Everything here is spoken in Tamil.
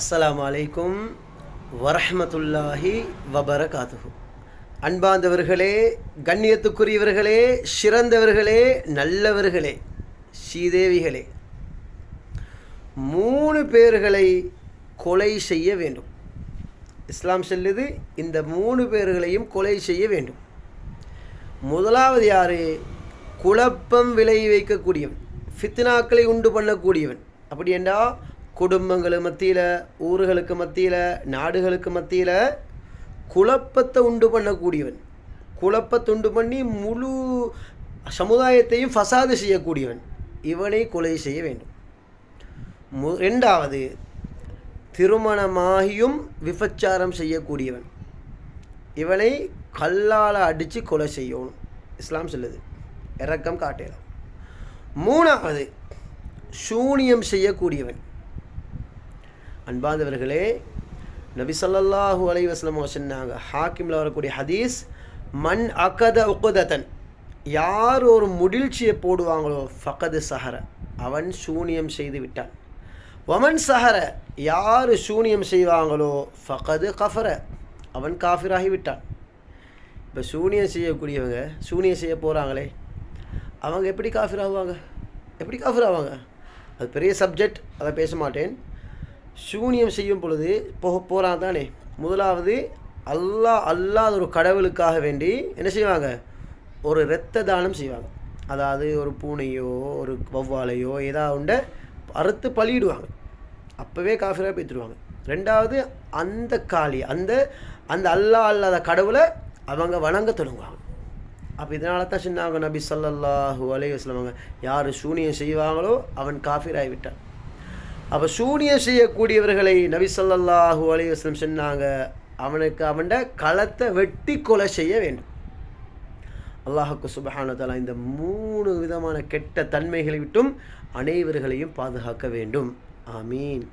அஸ்ஸலாமு அலைக்கும் வரஹ்மத்துல்லாஹி வபரகாத்துஹு. அன்பார்ந்தவர்களே, கண்ணியத்துக்குரியவர்களே, சிறந்தவர்களே, நல்லவர்களே, ஸ்ரீதேவிகளே, 3 பேர்களை கொலை செய்ய வேண்டும். இஸ்லாம் சொல்லுது, இந்த 3 பேர்களையும் கொலை செய்ய வேண்டும். முதலாவது யாரு? குழப்பம் விளைவிக்கக்கூடியவன், ஃபித்னாக்களை உண்டு பண்ணக்கூடியவன். அப்படி என்றா குடும்பங்களுக்கு மத்தியில், ஊர்களுக்கு மத்தியில், நாடுகளுக்கு மத்தியில் குழப்பத்தை உண்டு பண்ணக்கூடியவன், குழப்பத்தை உண்டு பண்ணி முழு சமுதாயத்தையும் ஃபசாது செய்யக்கூடியவன், இவனை கொலை செய்ய வேண்டும். ரெண்டாவது, திருமணமாகியும் விபச்சாரம் செய்யக்கூடியவன், இவனை கல்லால் அடித்து கொலை செய்யணும். இஸ்லாம் சொல்லுது, இரக்கம் காட்டலாம். மூணாவது, சூனியம் செய்யக்கூடியவன். அன்பாந்தவர்களே, நபி ஸல்லல்லாஹு அலைஹி வஸல்லம் சொன்னாங்க, ஹாக்கிமில் வரக்கூடிய ஹதீஸ், மன் அகத உக்குதத்தன், யார் ஒரு முடிழ்ச்சியை போடுவாங்களோ ஃபகது சஹர, அவன் சூனியம் செய்து விட்டான். வமன் சஹர, யார் சூனியம் செய்வாங்களோ ஃபகது கஃபர, அவன் காஃபிராகி விட்டான். இப்போ சூனியம் செய்யக்கூடியவங்க சூனியம் செய்ய போகிறாங்களே, அவங்க எப்படி காஃபிர் ஆகுவாங்க? எப்படி காஃபிர் ஆவாங்க? அது பெரிய சப்ஜெக்ட், அதை பேச மாட்டேன். சூனியம் செய்யும் பொழுது போகிறான் தானே, முதலாவது அல்லாஹ் ஒரு கடவுளுக்காக வேண்டி என்ன செய்வாங்க? ஒரு இரத்த தானம் செய்வாங்க. அதாவது ஒரு பூனையோ ஒரு வௌவாலையோ ஏதாவது உண்ட அறுத்து பலியிடுவாங்க. அப்போவே காஃபிராக பேத்துடுவாங்க. ரெண்டாவது, அந்த காளி அந்த அந்த அல்லாஹ் அல்லாத கடவுளை அவங்க வணங்க தொடங்குவாங்க. அப்போ இதனால தான் சொன்னாங்க நபி ஸல்லல்லாஹு அலைஹி வஸல்லம், யார் சூனியம் செய்வாங்களோ அவன் காஃபிராகி விட்டான். அப்போ சூனியம் செய்யக்கூடியவர்களை நபி ஸல்லல்லாஹு அலைஹி வஸல்லம் சொன்னாங்க, அவனுக்கு அவன்ட களத்தை வெட்டி கொலை செய்ய வேண்டும். அல்லாஹ்வுக்கு சுப்ஹானஹு வ தஆலா இந்த 3 விதமான கெட்ட தன்மைகளை விட்டும் அனைவர்களையும் பாதுகாக்க வேண்டும். ஆமீன்.